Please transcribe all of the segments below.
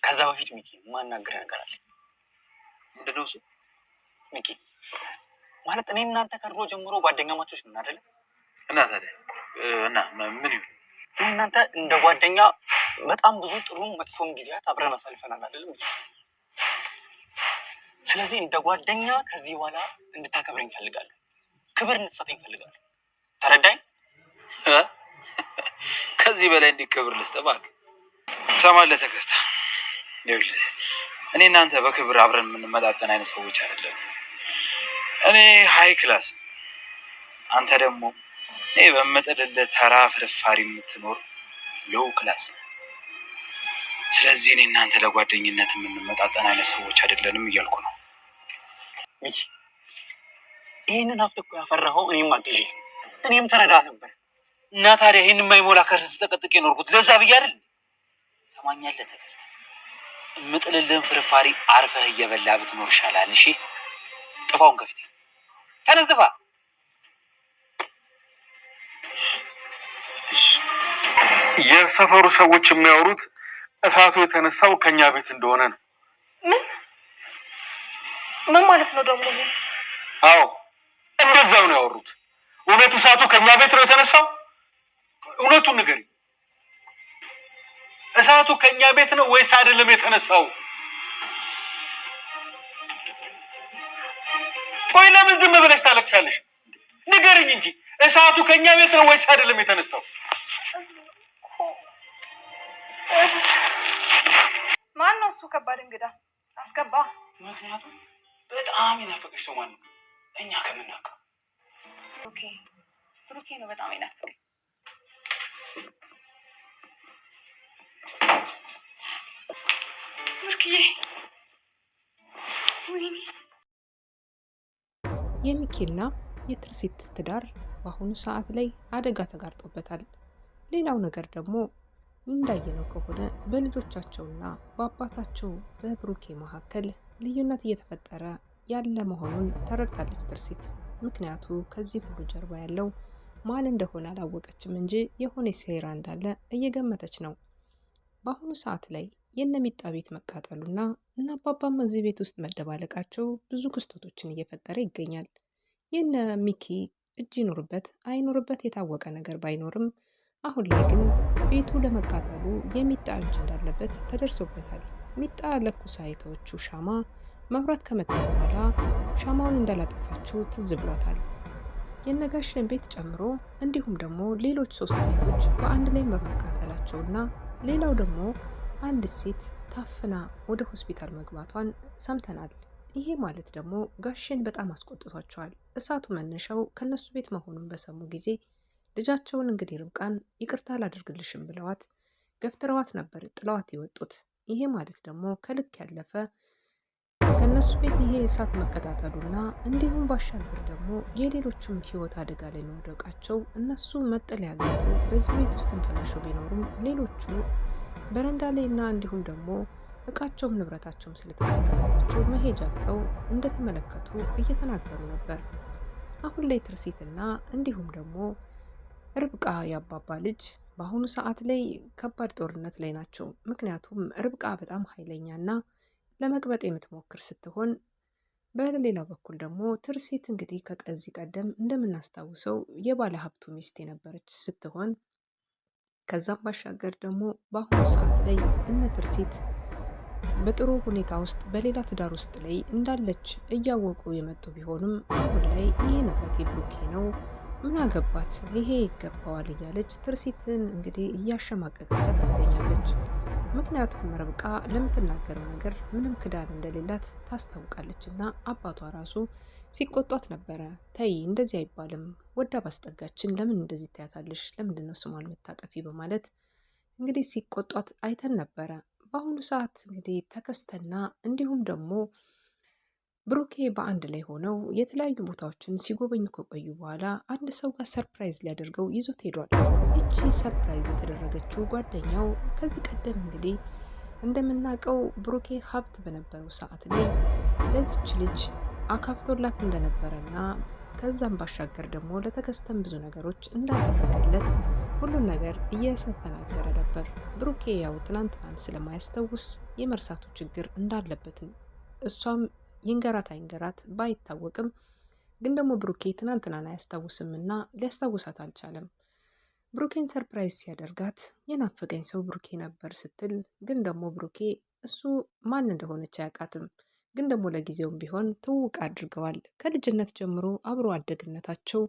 ከዛ በፊት ሚኪ ማናገር ነገር አለ። ምንድነው እሱ? ሚኪ ማለት እኔ እናንተ ከድሮ ጀምሮ ጓደኛማቾች ነን አይደል? እና ታዲያ እና ምን ይሁን እናንተ እንደ ጓደኛ በጣም ብዙ ጥሩም መጥፎም ጊዜያት አብረን አሳልፈናል አይደል? ስለዚህ እንደ ጓደኛ ከዚህ በኋላ እንድታከብረኝ ፈልጋለሁ። ክብር እንድትሰጠኝ ፈልጋለሁ። ተረዳኝ? ከዚህ በላይ እንዲከብር ልስጠባክ ትሰማለህ? ተከስታ ይኸውልህ እኔ እናንተ በክብር አብረን የምንመጣጠን አይነት ሰዎች አይደለም። እኔ ሃይ ክላስ፣ አንተ ደግሞ እኔ በምጥልልህ ተራ ፍርፋሪ የምትኖር ሎው ክላስ። ስለዚህ እኔ እናንተ ለጓደኝነት የምንመጣጠን አይነት ሰዎች አይደለንም እያልኩ ነው። ሚኪ ይህንን ሀብት እኮ ያፈራኸው እኔም አግዤ እኔም ተረዳ ነበር። እና ታዲያ ይህን የማይሞላ ከርስን ስጠቀጥቅ የኖርኩት ለዛ ብዬ አይደል? ሰማኛለህ ተከስተ፣ የምጥልልህን ፍርፋሪ አርፈህ እየበላ ብትኖር ይሻላል። እሺ ጥፋውን ከፍቴ ተነስ፣ ጥፋ። የሰፈሩ ሰዎች የሚያወሩት እሳቱ የተነሳው ከኛ ቤት እንደሆነ ነው። ምን ማለት ነው ደግሞ? አዎ እንደዛው ነው ያወሩት። እውነት እሳቱ ከኛ ቤት ነው የተነሳው? እውነቱን ንገሪ። እሳቱ ከኛ ቤት ነው ወይስ አይደለም የተነሳው? ቆይ ለምን ዝም ብለሽ ታለቅሻለሽ? ንገሪኝ እንጂ እሳቱ ከኛ ቤት ነው ወይስ አይደለም የተነሳው? ማን ነው እሱ? ከባድ እንግዳ አስገባ። ምክንያቱም በጣም የናፈቀሽ ሰው ማን ነው? እኛ ከምናውቀው ብሩኬ ነው በጣም የናፈቀኝ። ብሩክዬ ወይኔ። የሚኪና የትርሲት ትዳር በአሁኑ ሰዓት ላይ አደጋ ተጋርጦበታል። ሌላው ነገር ደግሞ እንዳየነው ከሆነ በልጆቻቸውና በአባታቸው በብሩኬ መካከል ልዩነት እየተፈጠረ ያለ መሆኑን ተረድታለች ትርሲት። ምክንያቱ ከዚህ ሁሉ ጀርባ ያለው ማን እንደሆነ አላወቀችም እንጂ የሆነ ሴራ እንዳለ እየገመተች ነው። በአሁኑ ሰዓት ላይ የነሚጣ ቤት መቃጠሉና እና አባባም እዚህ ቤት ውስጥ መደባለቃቸው ብዙ ክስተቶችን እየፈጠረ ይገኛል። የነ ሚኪ እጅ ይኑርበት አይኑርበት የታወቀ ነገር ባይኖርም አሁን ላይ ግን ቤቱ ለመቃጠሉ የሚጣ እጅ እንዳለበት ተደርሶበታል። ሚጣ ለኩሳ የተወችው ሻማ መብራት ከመጣ በኋላ ሻማውን እንዳላጠፋችው ትዝ ብሏታል። የነጋሽን ቤት ጨምሮ እንዲሁም ደግሞ ሌሎች 3 ቤቶች በአንድ ላይ በመቃጠላቸውና ሌላው ደግሞ አንድ ሴት ታፍና ወደ ሆስፒታል መግባቷን ሰምተናል። ይሄ ማለት ደግሞ ጋሽን በጣም አስቆጥቷቸዋል። እሳቱ መነሻው ከነሱ ቤት መሆኑን በሰሙ ጊዜ ልጃቸውን እንግዲህ ርብቃን ይቅርታ አላደርግልሽም ብለዋት ገፍትረዋት ነበር ጥለዋት የወጡት። ይሄ ማለት ደግሞ ከልክ ያለፈ ከነሱ ቤት ይሄ እሳት መቀጣጠሉና እንዲሁም ባሻገር ደግሞ የሌሎችም ህይወት አደጋ ላይ መውደቃቸው እነሱ መጠለያ አግኝተው በዚህ ቤት ውስጥ ተንፈላሸው ቢኖሩም ሌሎቹ በረንዳ ላይና እንዲሁም ደግሞ እቃቸውም ንብረታቸውም ስለተቃጠለባቸው መሄጃ አጥተው እንደተመለከቱ እየተናገሩ ነበር። አሁን ላይ ትርሲትና እንዲሁም ደግሞ ርብቃ ያባባ ልጅ በአሁኑ ሰዓት ላይ ከባድ ጦርነት ላይ ናቸው። ምክንያቱም ርብቃ በጣም ኃይለኛና ለመቅበጥ የምትሞክር ስትሆን፣ በሌላ በኩል ደግሞ ትርሲት እንግዲህ ከዚህ ቀደም እንደምናስታውሰው የባለ ሀብቱ ሚስት የነበረች ስትሆን ከዛም ባሻገር ደግሞ በአሁኑ ሰዓት ላይ እነ ትርሲት በጥሩ ሁኔታ ውስጥ በሌላ ትዳር ውስጥ ላይ እንዳለች እያወቁ የመጡ ቢሆንም አሁን ላይ ይሄ ንብረት የብሩኬ ነው ምን አገባት ይሄ ይገባዋል እያለች ትርሲትን እንግዲህ እያሸማቀቀቻት ትገኛለች። ምክንያቱም ርብቃ ለምትናገረው ነገር ምንም ክዳን እንደሌላት ታስታውቃለች እና አባቷ ራሱ ሲቆጧት ነበረ። ተይ እንደዚህ አይባልም፣ ወዳ ባስጠጋችን ለምን እንደዚህ ታያታለሽ? ለምንድን ነው ስሟን የምታጠፊ? በማለት እንግዲህ ሲቆጧት አይተን ነበረ። በአሁኑ ሰዓት እንግዲህ ተከስተና እንዲሁም ደግሞ ብሩኬ በአንድ ላይ ሆነው የተለያዩ ቦታዎችን ሲጎበኙ ከቆዩ በኋላ አንድ ሰው ጋር ሰርፕራይዝ ሊያደርገው ይዞት ሄዷል። እቺ ሰርፕራይዝ የተደረገችው ጓደኛው ከዚህ ቀደም እንግዲህ እንደምናውቀው ብሩኬ ሀብት በነበረው ሰዓት ላይ ለዚች ልጅ አካፍቶላት እንደነበረና ከዛም ባሻገር ደግሞ ለተከስተም ብዙ ነገሮች እንዳደረገለት ሁሉን ነገር እየተናገረ ነበር። ነበር። ብሩኬ ያው ትናንትናን ስለማያስታውስ የመርሳቱ ችግር እንዳለበትም እሷም ይንገራት አይንገራት ባይታወቅም ግን ደግሞ ብሩኬ ትናንትናን አያስታውስም እና ሊያስታውሳት አልቻለም። ብሩኬን ሰርፕራይዝ ሲያደርጋት የናፈቀኝ ሰው ብሩኬ ነበር ስትል ግን ደግሞ ብሩኬ እሱ ማን እንደሆነች አያውቃትም። ግን ደግሞ ለጊዜውም ቢሆን ትውውቅ አድርገዋል። ከልጅነት ጀምሮ አብሮ አደግነታቸው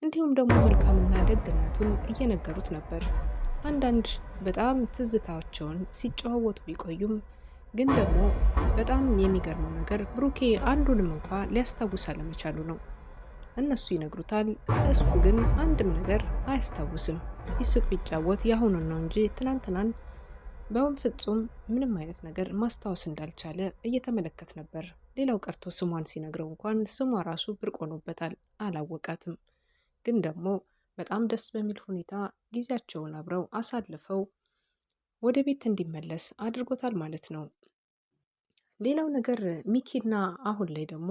እንዲሁም ደግሞ መልካምና ደግነቱን እየነገሩት ነበር። አንዳንድ በጣም ትዝታቸውን ሲጨዋወቱ ቢቆዩም ግን ደግሞ በጣም የሚገርመው ነገር ብሩኬ አንዱንም እንኳ ሊያስታውስ አለመቻሉ ነው። እነሱ ይነግሩታል፣ እሱ ግን አንድም ነገር አያስታውስም። ቢስቅ ቢጫወት ያሁኑን ነው እንጂ ትናንትናን በፍጹም ምንም አይነት ነገር ማስታወስ እንዳልቻለ እየተመለከት ነበር። ሌላው ቀርቶ ስሟን ሲነግረው እንኳን ስሟ ራሱ ብርቅ ሆኖበታል፣ አላወቃትም። ግን ደግሞ በጣም ደስ በሚል ሁኔታ ጊዜያቸውን አብረው አሳልፈው ወደ ቤት እንዲመለስ አድርጎታል ማለት ነው። ሌላው ነገር ሚኪና አሁን ላይ ደግሞ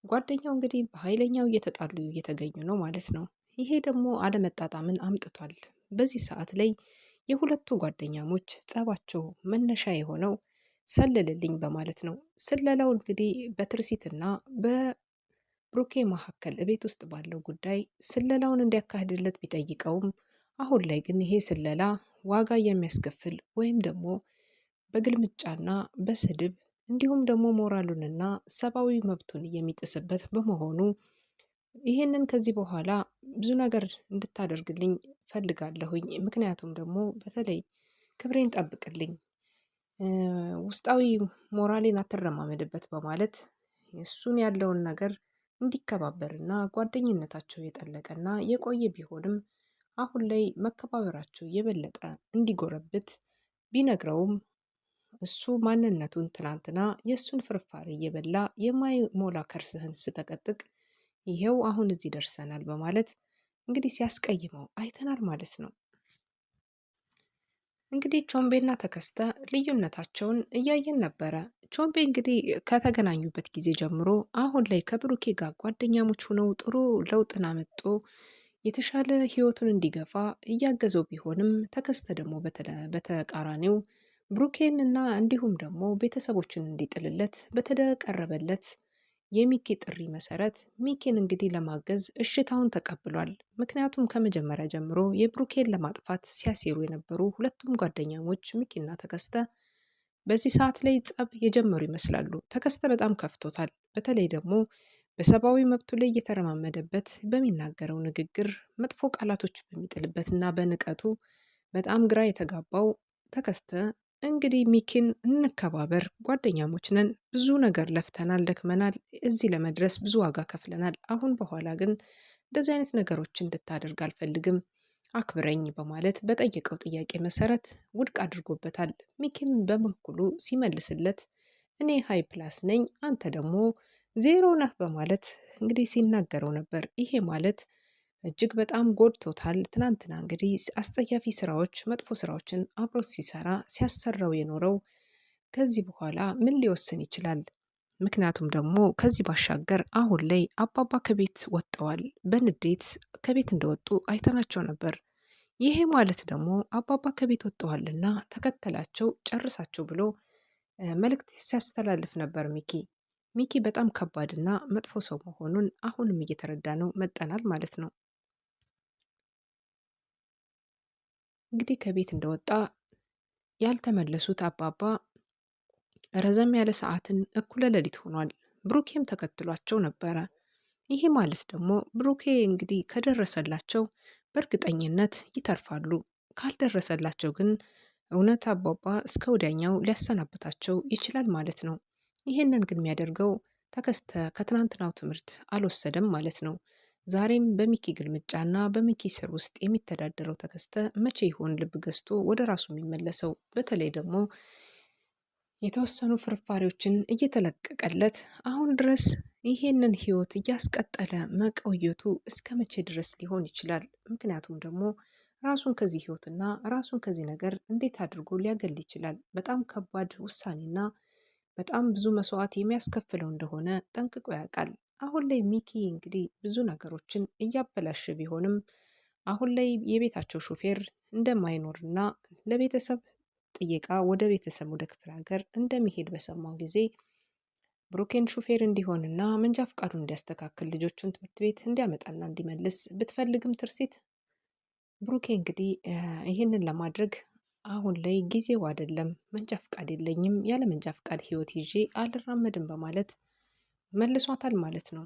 ጓደኛው እንግዲህ በኃይለኛው እየተጣሉ እየተገኙ ነው ማለት ነው። ይሄ ደግሞ አለመጣጣምን አምጥቷል። በዚህ ሰዓት ላይ የሁለቱ ጓደኛሞች ጸባቸው መነሻ የሆነው ሰልልልኝ በማለት ነው። ስለላው እንግዲህ በትርሲትና በብሩኬ መካከል ቤት ውስጥ ባለው ጉዳይ ስለላውን እንዲያካሂድለት ቢጠይቀውም አሁን ላይ ግን ይሄ ስለላ ዋጋ የሚያስከፍል ወይም ደግሞ በግልምጫና በስድብ እንዲሁም ደግሞ ሞራሉንና ሰብአዊ መብቱን የሚጥስበት በመሆኑ ይሄንን ከዚህ በኋላ ብዙ ነገር እንድታደርግልኝ ፈልጋለሁኝ። ምክንያቱም ደግሞ በተለይ ክብሬን ጠብቅልኝ፣ ውስጣዊ ሞራሌን አትረማመድበት በማለት እሱን ያለውን ነገር እንዲከባበርና ጓደኝነታቸው የጠለቀና የቆየ ቢሆንም አሁን ላይ መከባበራቸው የበለጠ እንዲጎረብት ቢነግረውም እሱ ማንነቱን ትናንትና የእሱን ፍርፋሪ እየበላ የማይሞላ ከርስህን ስተቀጥቅ ይሄው አሁን እዚህ ደርሰናል በማለት እንግዲህ ሲያስቀይመው አይተናል ማለት ነው። እንግዲህ ቾምቤና ተከስተ ልዩነታቸውን እያየን ነበረ። ቾምቤ እንግዲህ ከተገናኙበት ጊዜ ጀምሮ አሁን ላይ ከብሩኬ ጋር ጓደኛሞች ሆነው ጥሩ ለውጥን አመጡ የተሻለ ህይወቱን እንዲገፋ እያገዘው ቢሆንም ተከስተ ደግሞ በተቃራኒው ብሩኬን እና እንዲሁም ደግሞ ቤተሰቦችን እንዲጥልለት በተቀረበለት የሚኪ ጥሪ መሰረት ሚኪን እንግዲህ ለማገዝ እሽታውን ተቀብሏል። ምክንያቱም ከመጀመሪያ ጀምሮ የብሩኬን ለማጥፋት ሲያሴሩ የነበሩ ሁለቱም ጓደኛሞች ሚኪና ተከስተ በዚህ ሰዓት ላይ ጸብ የጀመሩ ይመስላሉ። ተከስተ በጣም ከፍቶታል። በተለይ ደግሞ በሰብአዊ መብቱ ላይ እየተረማመደበት በሚናገረው ንግግር መጥፎ ቃላቶች በሚጥልበት እና በንቀቱ በጣም ግራ የተጋባው ተከስተ እንግዲህ ሚኪን እንከባበር፣ ጓደኛሞች ነን፣ ብዙ ነገር ለፍተናል፣ ደክመናል፣ እዚህ ለመድረስ ብዙ ዋጋ ከፍለናል። አሁን በኋላ ግን እንደዚህ አይነት ነገሮች እንድታደርግ አልፈልግም፣ አክብረኝ በማለት በጠየቀው ጥያቄ መሰረት ውድቅ አድርጎበታል። ሚኪም በበኩሉ ሲመልስለት እኔ ሃይ ፕላስ ነኝ፣ አንተ ደግሞ ዜሮ ነህ በማለት እንግዲህ ሲናገረው ነበር። ይሄ ማለት እጅግ በጣም ጎድቶታል። ትናንትና እንግዲህ አስጸያፊ ስራዎች፣ መጥፎ ስራዎችን አብሮት ሲሰራ ሲያሰራው የኖረው ከዚህ በኋላ ምን ሊወስን ይችላል? ምክንያቱም ደግሞ ከዚህ ባሻገር አሁን ላይ አባባ ከቤት ወጥተዋል። በንዴት ከቤት እንደወጡ አይተናቸው ነበር። ይሄ ማለት ደግሞ አባባ ከቤት ወጥተዋልና ተከተላቸው፣ ጨርሳቸው ብሎ መልእክት ሲያስተላልፍ ነበር ሚኪ። ሚኪ በጣም ከባድና መጥፎ ሰው መሆኑን አሁንም እየተረዳ ነው መጠናል ማለት ነው። እንግዲህ ከቤት እንደወጣ ያልተመለሱት አባባ ረዘም ያለ ሰዓትን እኩለ ሌሊት ሆኗል። ብሩኬም ተከትሏቸው ነበረ። ይሄ ማለት ደግሞ ብሩኬ እንግዲህ ከደረሰላቸው በእርግጠኝነት ይተርፋሉ። ካልደረሰላቸው ግን እውነት አባባ እስከ ወዲያኛው ሊያሰናብታቸው ይችላል ማለት ነው። ይሄንን ግን የሚያደርገው ተከስተ ከትናንትናው ትምህርት አልወሰደም ማለት ነው። ዛሬም በሚኪ ግልምጫና በሚኪ ስር ውስጥ የሚተዳደረው ተከስተ መቼ ይሆን ልብ ገዝቶ ወደ ራሱ የሚመለሰው? በተለይ ደግሞ የተወሰኑ ፍርፋሪዎችን እየተለቀቀለት አሁን ድረስ ይሄንን ህይወት እያስቀጠለ መቆየቱ እስከ መቼ ድረስ ሊሆን ይችላል? ምክንያቱም ደግሞ ራሱን ከዚህ ህይወትና ራሱን ከዚህ ነገር እንዴት አድርጎ ሊያገል ይችላል? በጣም ከባድ ውሳኔና በጣም ብዙ መስዋዕት የሚያስከፍለው እንደሆነ ጠንቅቆ ያውቃል። አሁን ላይ ሚኪ እንግዲህ ብዙ ነገሮችን እያበላሸ ቢሆንም አሁን ላይ የቤታቸው ሹፌር እንደማይኖርና ለቤተሰብ ጥየቃ ወደ ቤተሰብ ወደ ክፍለ ሀገር እንደሚሄድ በሰማው ጊዜ ብሩኬን ሹፌር እንዲሆንና መንጃ ፈቃዱን እንዲያስተካክል ልጆቹን ትምህርት ቤት እንዲያመጣና እንዲመልስ ብትፈልግም ትርሲት ብሩኬ እንግዲህ ይህንን ለማድረግ አሁን ላይ ጊዜው አይደለም፣ መንጃ ፈቃድ የለኝም፣ ያለ መንጃ ፈቃድ ህይወት ይዤ አልራመድም በማለት መልሷታል ማለት ነው።